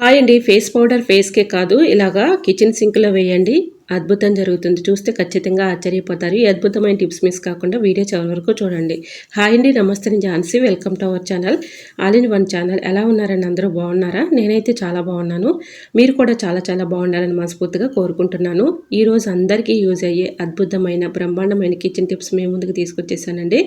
Hi అండి. Face powder ఫేస్‌కే కాదు, ఇలాగా కిచెన్ సింక్‌లో వేయండి. అద్భుతం జరుగుతుంది. చూస్తే ఖచ్చితంగా ఆశ్చర్యపోతారు. ఈ అద్భుతమైన టిప్స్ మిస్ కాకుండా వీడియో చివరి వరకు చూడండి. హాయ్ అండి. నమస్తే. నేను Jhansi. Welcome to our channel all in one channel. ఎలా ఉన్నారండి? అందరూ బాగున్నారా? నేనైతే చాలా బాగున్నాను. మీరు కూడా చాలా చాలా బాగుండాలని మనస్ఫూర్తిగా కోరుకుంటున్నాను. ఈరోజు అందరికీ యూజ్ అయ్యే అద్భుతమైన బ్రహ్మాండమైన కిచెన్ టిప్స్ మీ ముందుకు తీసుకొచ్చేసానండి.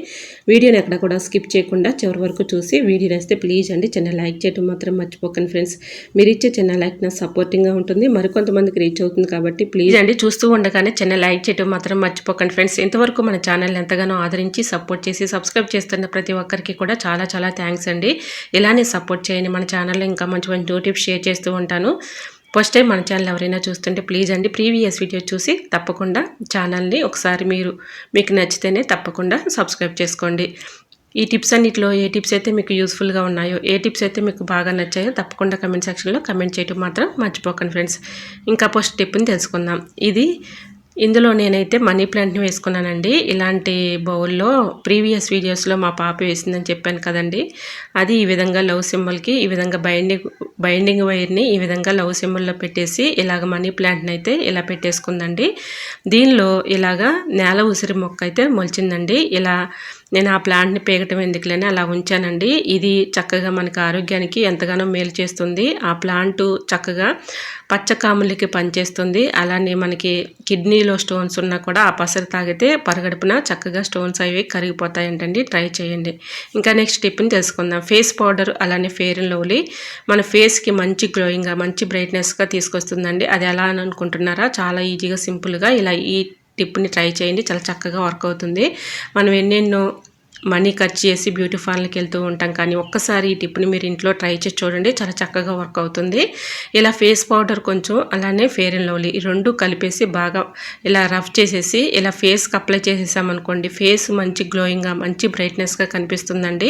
వీడియోని ఎక్కడ కూడా స్కిప్ చేయకుండా చివరి వరకు చూసి వీడియో నచ్చితే ప్లీజ్ అండి చిన్న లైక్ చేయడం మాత్రం మర్చిపోకండి ఫ్రెండ్స్. మీరు ఇచ్చే చిన్న లైక్ నాకు సపోర్టింగ్గా ఉంటుంది, మరికొంతమందికి రీచ్ అవుతుంది. కాబట్టి ప్లీజ్ అండి చూస్తూ ఉండగానే చిన్న లైక్ చేయడం మాత్రం మర్చిపోకండి ఫ్రెండ్స్. ఇంతవరకు మన ఛానల్ ఎంతగానో ఆదరించి సపోర్ట్ చేసి సబ్స్క్రైబ్ చేస్తున్న ప్రతి ఒక్కరికి కూడా చాలా చాలా థ్యాంక్స్ అండి. ఇలానే సపోర్ట్ చేయండి. మన ఛానల్లో ఇంకా మంచి మంచి టిప్స్ షేర్ చేస్తూ ఉంటాను. ఫస్ట్ టైం మన ఛానల్ ఎవరైనా చూస్తుంటే ప్లీజ్ అండి ప్రీవియస్ వీడియో చూసి తప్పకుండా ఛానల్ని ఒకసారి మీకు నచ్చితేనే తప్పకుండా సబ్స్క్రైబ్ చేసుకోండి. ఈ టిప్స్ అన్నిటిలో ఏ టిప్స్ అయితే మీకు యూస్ఫుల్గా ఉన్నాయో, ఏ టిప్స్ అయితే మీకు బాగా నచ్చాయో తప్పకుండా కమెంట్ సెక్షన్లో కమెంట్ చేయడం మాత్రం మర్చిపోకండి ఫ్రెండ్స్. ఇంకా ఫస్ట్ టిప్ని తెలుసుకుందాం. ఇందులో నేనైతే మనీ ప్లాంట్ని వేసుకున్నానండి. ఇలాంటి బౌల్లో ప్రీవియస్ వీడియోస్లో మా పాప వేసిందని చెప్పాను కదండి. అది ఈ విధంగా లవ్ సింబల్కి ఈ విధంగా బైండింగ్ వైర్ని ఈ విధంగా లవ్ సింబల్లో పెట్టేసి ఇలాగ మనీ ప్లాంట్ని అయితే ఇలా పెట్టేసుకుందండి. దీనిలో ఇలాగా నేల ఉసిరి మొక్క అయితే మొలిచిందండి. ఇలా నేను ఆ ప్లాంట్ని పేగటం ఎందుకులేని అలా ఉంచానండి. ఇది చక్కగా మనకి ఆరోగ్యానికి ఎంతగానో మేలు చేస్తుంది. ఆ ప్లాంట్ చక్కగా పచ్చకాములకి పనిచేస్తుంది. అలానే మనకి కిడ్నీలో స్టోన్స్ ఉన్నా కూడా ఆ పసరు తాగితే పరగడుపున చక్కగా స్టోన్స్ అవి కరిగిపోతాయంటండి. ట్రై చేయండి. ఇంకా నెక్స్ట్ టిప్ని తెలుసుకుందాం. ఫేస్ పౌడర్ అలానే ఫెయిర్ అండ్ లవ్లీ మన ఫేస్కి మంచి గ్లోయింగ్గా మంచి బ్రైట్నెస్గా తీసుకొస్తుందండి. అది ఎలా అని అనుకుంటున్నారా? చాలా ఈజీగా సింపుల్గా ఇలా ఈ టిప్ని ట్రై చేయండి. చాలా చక్కగా వర్క్ అవుతుంది. మనం ఎన్నెన్నో మనీ ఖర్చు చేసి బ్యూటీ పార్లర్కి వెళ్తూ ఉంటాం, కానీ ఒక్కసారి ఈ టిప్ని మీరు ఇంట్లో ట్రై చేసి చూడండి. చాలా చక్కగా వర్క్ అవుతుంది. ఇలా ఫేస్ పౌడర్ కొంచెం అలానే ఫెయిర్ అండ్ లవ్లీ ఈ రెండు కలిపేసి బాగా ఇలా రఫ్ చేసేసి ఇలా ఫేస్కి అప్లై చేసేసామనుకోండి, ఫేస్ మంచి గ్లోయింగ్గా మంచి బ్రైట్నెస్గా కనిపిస్తుందండి.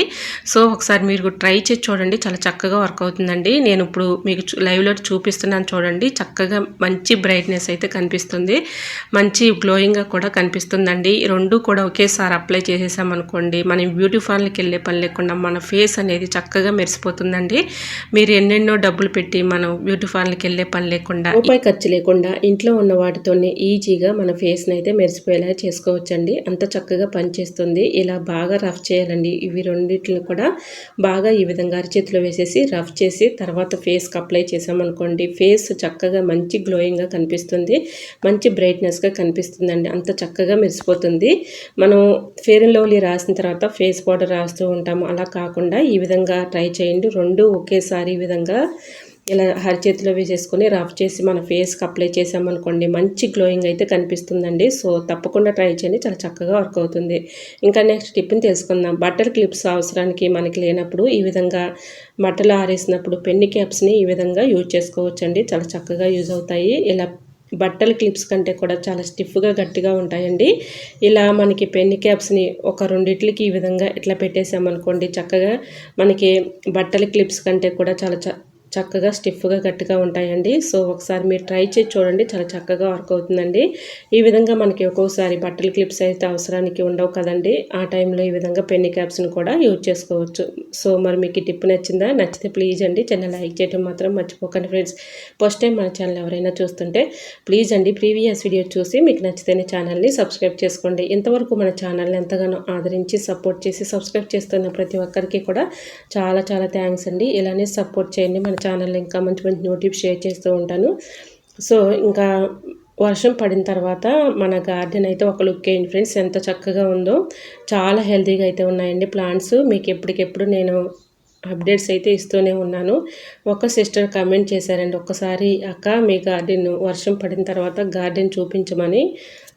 సో ఒకసారి మీరు ట్రై చేసి చూడండి. చాలా చక్కగా వర్క్ అవుతుందండి. నేను ఇప్పుడు మీకు లైవ్లో చూపిస్తున్నాను చూడండి. చక్కగా మంచి బ్రైట్నెస్ అయితే కనిపిస్తుంది, మంచి గ్లోయింగ్గా కూడా కనిపిస్తుందండి. ఈ రెండు కూడా ఒకేసారి అప్లై చేసేసామనుకోండి, మనం బ్యూటీ పార్లర్కి వెళ్ళే పని లేకుండా మన ఫేస్ అనేది చక్కగా మెరిసిపోతుందండి. మీరు ఎన్నెన్నో డబ్బులు పెట్టి మనం బ్యూటీ పార్లర్కి వెళ్ళే పని లేకుండా, రూపాయి ఖర్చు లేకుండా ఇంట్లో ఉన్న వాటితోనే ఈజీగా మన ఫేస్ని అయితే మెరిసిపోయేలా చేసుకోవచ్చండి. అంత చక్కగా పనిచేస్తుంది. ఇలా బాగా రఫ్ చేయాలండి. ఇవి రెండింటిని కూడా బాగా ఈ విధంగా అరచేతిలో వేసేసి రఫ్ చేసి తర్వాత ఫేస్కి అప్లై చేసామనుకోండి, ఫేస్ చక్కగా మంచి గ్లోయింగ్గా కనిపిస్తుంది, మంచి బ్రైట్నెస్గా కనిపిస్తుందండి. అంత చక్కగా మెరిసిపోతుంది. మనం ఫెయిర్ అండ్ లవ్లీ రాసిన తర్వాత ఫేస్ పౌడర్ రాస్తూ ఉంటాము. అలా కాకుండా ఈ విధంగా ట్రై చేయండి. రెండు ఒకేసారి ఈ విధంగా ఇలా అరచేతిలో వేసేసుకొని రఫ్ చేసి మన ఫేస్కి అప్లై చేసామనుకోండి, మంచి గ్లోయింగ్ అయితే కనిపిస్తుందండి. సో తప్పకుండా ట్రై చేయండి. చాలా చక్కగా వర్క్ అవుతుంది. ఇంకా నెక్స్ట్ టిప్ని తెలుసుకుందాం. బట్టర్ క్లిప్స్ అవసరానికి మనకి లేనప్పుడు ఈ విధంగా బట్టలు ఆరేసినప్పుడు పెన్ని క్యాప్స్ని ఈ విధంగా యూజ్ చేసుకోవచ్చండి. చాలా చక్కగా యూజ్ అవుతాయి. ఇలా బట్టల క్లిప్స్ కంటే కూడా చాలా స్టిఫ్గా గట్టిగా ఉంటాయండి. ఇలా మనకి పెన్ని క్యాప్స్ని ఒక రెండిట్లకి ఈ విధంగా ఇట్లా పెట్టేసామనుకోండి, చక్కగా మనకి బట్టల క్లిప్స్ కంటే కూడా చాలా చక్కగా స్టిఫ్గా గట్టిగా ఉంటాయండి. సో ఒకసారి మీరు ట్రై చేసి చూడండి. చాలా చక్కగా వర్క్ అవుతుందండి. ఈ విధంగా మనకి ఒక్కోసారి బట్టల క్లిప్స్ అయితే అవసరానికి ఉండవు కదండి. ఆ టైంలో ఈ విధంగా పెన్ని క్యాప్స్ని కూడా యూజ్ చేసుకోవచ్చు. సో మరి మీకు ఈ టిప్ నచ్చిందా? నచ్చితే ప్లీజ్ అండి చిన్న లైక్ చేయడం మాత్రం మర్చిపోకండి ఫ్రెండ్స్. ఫస్ట్ టైం మన ఛానల్ ఎవరైనా చూస్తుంటే ప్లీజ్ అండి ప్రీవియస్ వీడియో చూసి మీకు నచ్చితేనే ఛానల్ని సబ్స్క్రైబ్ చేసుకోండి. ఇంతవరకు మన ఛానల్ని ఎంతగానో ఆదరించి సపోర్ట్ చేసి సబ్స్క్రైబ్ చేస్తున్న ప్రతి ఒక్కరికి కూడా చాలా చాలా థ్యాంక్స్ అండి. ఇలానే సపోర్ట్ చేయండి. మన ఛానల్లో ఇంకా మంచి మంచి నోటిఫ్ షేర్ చేస్తూ ఉంటాను. సో ఇంకా వర్షం పడిన తర్వాత మన గార్డెన్ అయితే ఒక లుక్ వేయండి ఫ్రెండ్స్. ఎంత చక్కగా ఉందో, చాలా హెల్తీగా అయితే ఉన్నాయండి ప్లాంట్స్. మీకు ఎప్పటికెప్పుడు నేను అప్డేట్స్ అయితే ఇస్తూనే ఉన్నాను. ఒక సిస్టర్ కమెంట్ చేశారండి, ఒక్కసారి అక్క మీ గార్డెన్ వర్షం పడిన తర్వాత గార్డెన్ చూపించమని.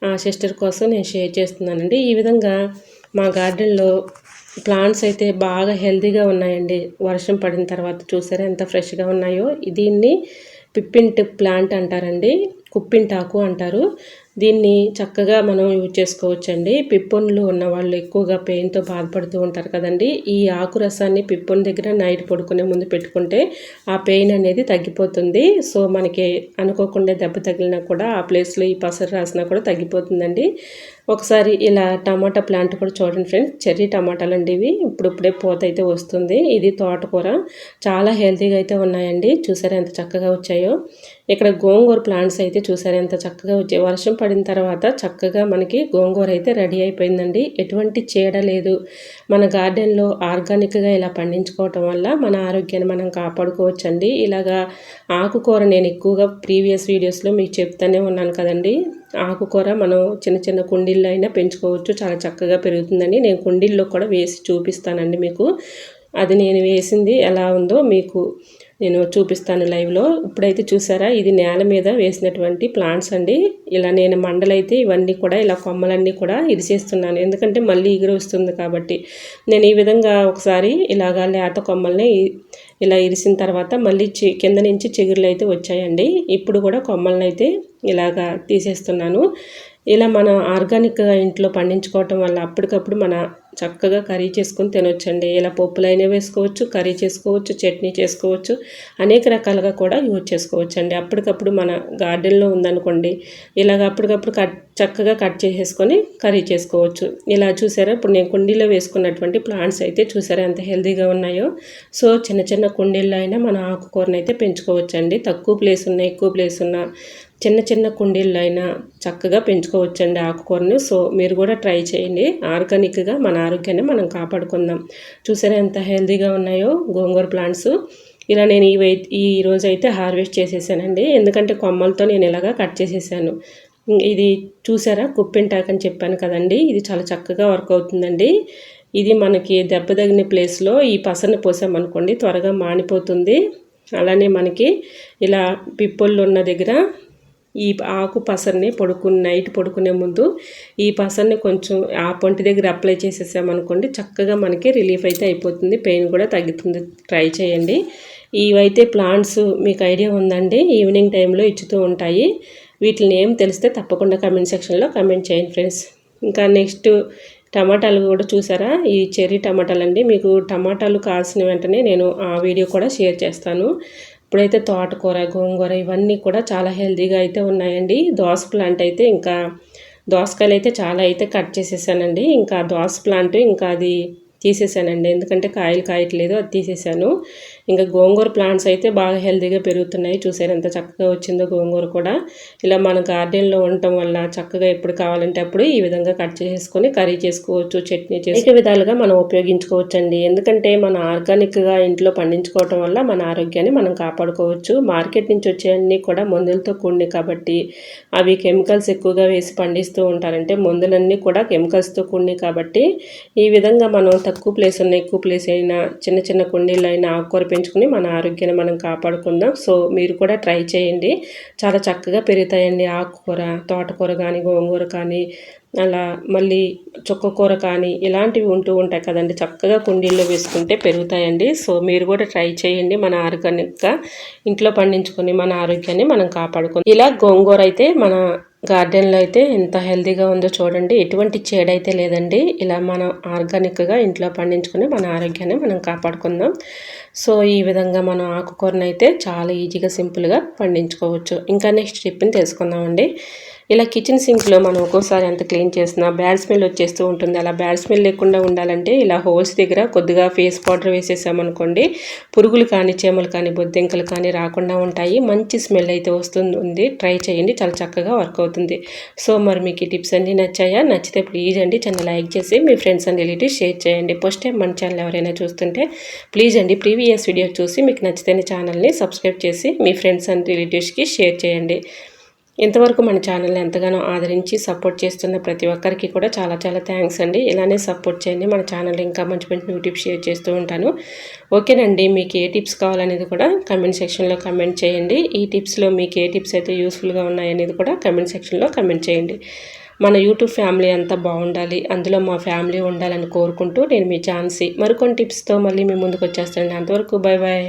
ఆ సిస్టర్ కోసం నేను షేర్ చేస్తున్నానండి. ఈ విధంగా మా గార్డెన్లో ప్లాంట్స్ అయితే బాగా హెల్తీగా ఉన్నాయండి. వర్షం పడిన తర్వాత చూసారా ఎంత ఫ్రెష్గా ఉన్నాయో. దీన్ని పిప్పింట్ ప్లాంట్ అంటారండి, కుప్పింటాకు అంటారు. దీన్ని చక్కగా మనం యూజ్ చేసుకోవచ్చండి. పిప్పొన్లు ఉన్న వాళ్ళు ఎక్కువగా పెయిన్తో బాధపడుతూ ఉంటారు కదండి. ఈ ఆకు రసాన్ని పిప్పొన్ దగ్గర నైట్ పడుకునే ముందు పెట్టుకుంటే ఆ పెయిన్ అనేది తగ్గిపోతుంది. సో మనకి అనుకోకుండా దెబ్బ తగిలినా కూడా ఆ ప్లేస్లో ఈ పసరు రాసినా కూడా తగ్గిపోతుందండి. ఒకసారి ఇలా టమాటా ప్లాంట్ కూడా చూడండి ఫ్రెండ్స్, చెర్రీ టమాటాలు అండి ఇవి. ఇప్పుడిప్పుడే పూత అయితే వస్తుంది. ఇది తోటకూర, చాలా హెల్తీగా అయితే ఉన్నాయండి. చూసారా ఎంత చక్కగా వచ్చాయో. ఇక్కడ గోంగూర ప్లాంట్స్ అయితే చూసారా ఎంత చక్కగా వచ్చాయి. వర్షం పడిన తర్వాత చక్కగా మనకి గోంగూర అయితే రెడీ అయిపోయిందండి. ఎటువంటి చీడ లేదు. మన గార్డెన్లో ఆర్గానిక్గా ఇలా పండించుకోవటం వల్ల మన ఆరోగ్యాన్ని మనం కాపాడుకోవచ్చండి. ఇలాగా ఆకుకూర నేను ఎక్కువగా ప్రీవియస్ వీడియోస్లో మీకు చెప్తానే ఉన్నాను కదండి. ఆకుకూర మనం చిన్న చిన్న కుండీల్లో అయినా పెంచుకోవచ్చు, చాలా చక్కగా పెరుగుతుందని నేను కుండీల్లో కూడా వేసి చూపిస్తానండి మీకు. అది నేను వేసింది ఎలా ఉందో మీకు నేను చూపిస్తాను లైవ్లో. ఇప్పుడైతే చూసారా, ఇది నేల మీద వేసినటువంటి ప్లాంట్స్ అండి. ఇలా నేను మండలైతే ఇవన్నీ కూడా ఇలా కొమ్మలన్నీ కూడా ఇరిసేస్తున్నాను, ఎందుకంటే మళ్ళీ ఎగురు వస్తుంది కాబట్టి. నేను ఈ విధంగా ఒకసారి ఇలాగా లేత కొమ్మల్ని ఇలా ఇరిసిన తర్వాత మళ్ళీ కింద నుంచి చిగురులు అయితే వచ్చాయండి. ఇప్పుడు కూడా కొమ్మలను అయితే ఇలాగా తీసేస్తున్నాను. ఇలా మనం ఆర్గానిక్గా ఇంట్లో పండించుకోవటం వల్ల అప్పటికప్పుడు మన చక్కగా కర్రీ చేసుకొని తినొచ్చండి. ఇలా పప్పులైనా వేసుకోవచ్చు, కర్రీ చేసుకోవచ్చు, చట్నీ చేసుకోవచ్చు, అనేక రకాలుగా కూడా యూజ్ చేసుకోవచ్చు అండి. అప్పటికప్పుడు మన గార్డెన్లో ఉందనుకోండి, ఇలాగ అప్పటికప్పుడు చక్కగా కట్ చేసేసుకొని కర్రీ చేసుకోవచ్చు. ఇలా చూసారా, ఇప్పుడు నేను కుండీలో వేసుకున్నటువంటి ప్లాంట్స్ అయితే చూసారా ఎంత హెల్తీగా ఉన్నాయో. సో చిన్న చిన్న కుండీల్లో అయినా మనం ఆకుకూరను అయితే పెంచుకోవచ్చండి. తక్కువ ప్లేస్ ఉన్నా, ఎక్కువ ప్లేస్ ఉన్నా, చిన్న చిన్న కుండీల్లో అయినా చక్కగా పెంచుకోవచ్చండి ఆకుకూరని. సో మీరు కూడా ట్రై చేయండి. ఆర్గానిక్గా మన ఆరోగ్యాన్ని మనం కాపాడుకుందాం. చూసారా ఎంత హెల్తీగా ఉన్నాయో గోంగూర ప్లాంట్స్. ఇలా నేను ఈ రోజు అయితే హార్వెస్ట్ చేసేసానండి, ఎందుకంటే కొమ్మలతో నేను ఇలాగా కట్ చేసేసాను. ఇది చూసారా కుప్పింటాక్ అని చెప్పాను కదండి, ఇది చాలా చక్కగా వర్క్ అవుతుందండి. ఇది మనకి దెబ్బ తగిన ప్లేస్లో ఈ పసరుని పోసామనుకోండి త్వరగా మానిపోతుంది. అలానే మనకి ఇలా పిప్పళ్ళు ఉన్న దగ్గర ఈ ఆకు పసరిని నైట్ పడుకునే ముందు ఈ పసరిని కొంచెం ఆ పొంటి దగ్గర అప్లై చేసేసామనుకోండి చక్కగా మనకి రిలీఫ్ అయితే అయిపోతుంది, పెయిన్ కూడా తగ్గుతుంది. ట్రై చేయండి. ఇవైతే ప్లాంట్స్ మీకు ఐడియా ఉందండి, ఈవినింగ్ టైంలో ఇచ్చుతూ ఉంటాయి. వీటిని ఏం తెలిస్తే తప్పకుండా కమెంట్ సెక్షన్లో కమెంట్ చేయండి ఫ్రెండ్స్. ఇంకా నెక్స్ట్ టమాటాలు కూడా చూసారా, ఈ చెర్రీ టమాటాలు అండి. మీకు టమాటాలు కావాల్సిన వెంటనే నేను ఆ వీడియో కూడా షేర్ చేస్తాను. ఇప్పుడైతే తోటకూర, గోంగూర ఇవన్నీ కూడా చాలా హెల్తీగా అయితే ఉన్నాయండి. దోస ప్లాంట్ అయితే ఇంకా దోసకాయలు అయితే చాలా అయితే కట్ చేసేసానండి. ఇంకా దోస ప్లాంట్ ఇంకా అది తీసేసానండి, ఎందుకంటే కాయలు కాయట్లేదు, అది తీసేసాను. ఇంకా గోంగూర ప్లాంట్స్ అయితే బాగా హెల్తీగా పెరుగుతున్నాయి. చూసారు ఎంత చక్కగా వచ్చిందో గోంగూర కూడా. ఇలా మన గార్డెన్లో ఉండటం వల్ల చక్కగా ఎప్పుడు కావాలంటే అప్పుడు ఈ విధంగా కట్ చేసుకొని కర్రీ చేసుకోవచ్చు, చట్నీ చేసే విధాలుగా మనం ఉపయోగించుకోవచ్చండి. ఎందుకంటే మన ఆర్గానిక్గా ఇంట్లో పండించుకోవటం వల్ల మన ఆరోగ్యాన్ని మనం కాపాడుకోవచ్చు. మార్కెట్ నుంచి వచ్చేవన్నీ కూడా మందులతో కూడినవి కాబట్టి, అవి కెమికల్స్ ఎక్కువగా వేసి పండిస్తూ ఉంటారంటే మందులన్నీ కూడా కెమికల్స్తో కూడినవి కాబట్టి, ఈ విధంగా మనం తక్కువ ప్లేస్ ఉన్న ఎక్కువ ప్లేస్ అయినా చిన్న చిన్న కుండీల్లో అయినా ఆకుకూర పెంచుకుని మన ఆరోగ్యాన్ని మనం కాపాడుకుందాం. సో మీరు కూడా ట్రై చేయండి, చాలా చక్కగా పెరుగుతాయండి ఆకుకూర, తోటకూర కానీ, గోంగూర కానీ, అలా మళ్ళీ చుక్కకూర కానీ ఇలాంటివి ఉంటూ ఉంటాయి కదండి, చక్కగా కుండీల్లో వేసుకుంటే పెరుగుతాయండి. సో మీరు కూడా ట్రై చేయండి, మన ఆర్గానిక్గా ఇంట్లో పండించుకొని మన ఆరోగ్యాన్ని మనం కాపాడుకుందాం. ఇలా గోంగూర అయితే మన గార్డెన్లో అయితే ఎంత హెల్తీగా ఉందో చూడండి, ఎటువంటి చేడైతే లేదండి. ఇలా మనం ఆర్గానిక్గా ఇంట్లో పండించుకొని మన ఆరోగ్యాన్ని మనం కాపాడుకుందాం. సో ఈ విధంగా మనం ఆకుకూరను అయితే చాలా ఈజీగా సింపుల్గా పండించుకోవచ్చు. ఇంకా నెక్స్ట్ టిప్ని తెలుసుకుందామండి. ఇలా కిచెన్ సింక్లో మనం ఒక్కోసారి ఎంత క్లీన్ చేసినా బ్యాడ్ స్మెల్ వచ్చేస్తూ ఉంటుంది. అలా బ్యాడ్ స్మెల్ లేకుండా ఉండాలంటే ఇలా హోల్స్ దగ్గర కొద్దిగా ఫేస్ పౌడర్ వేసేసామనుకోండి, పురుగులు కానీ, చీమలు కానీ, బొద్దింకలు కానీ రాకుండా ఉంటాయి. మంచి స్మెల్ అయితే వస్తుంది. ట్రై చేయండి, చాలా చక్కగా వర్క్ అవుతుంది. సో మరి మీకు ఈ టిప్స్ అన్నీ నచ్చాయా? నచ్చితే ప్లీజ్ అండి ఛానల్ లైక్ చేసి మీ ఫ్రెండ్స్ అండ్ రిలేటివ్స్ షేర్ చేయండి. ఫస్ట్ టైం మన ఛానల్ ఎవరైనా చూస్తుంటే ప్లీజ్ అండి ప్రీవియస్ వీడియో చూసి మీకు నచ్చితే ఛానల్ని సబ్స్క్రైబ్ చేసి మీ ఫ్రెండ్స్ అండ్ రిలేటివ్స్కి షేర్ చేయండి. ఇంతవరకు మన ఛానల్ని ఎంతగానో ఆదరించి సపోర్ట్ చేస్తున్న ప్రతి ఒక్కరికి కూడా చాలా చాలా థ్యాంక్స్ అండి. ఇలానే సపోర్ట్ చేయండి, మన ఛానల్ ఇంకా మంచి మంచి టిప్స్ షేర్ చేస్తూ ఉంటాను. ఓకేనండి, మీకు ఏ టిప్స్ కావాలనేది కూడా కమెంట్ సెక్షన్లో కమెంట్ చేయండి. ఈ టిప్స్లో మీకు ఏ టిప్స్ అయితే యూస్ఫుల్గా ఉన్నాయనేది కూడా కమెంట్ సెక్షన్లో కమెంట్ చేయండి. మన యూట్యూబ్ ఫ్యామిలీ అంతా బాగుండాలి, అందులో మా ఫ్యామిలీ ఉండాలని కోరుకుంటూ నేను మీ ఛాన్సీ మరికొన్ని టిప్స్తో మళ్ళీ మీ ముందుకు వచ్చేస్తానండి. అంతవరకు బాయ్ బాయ్.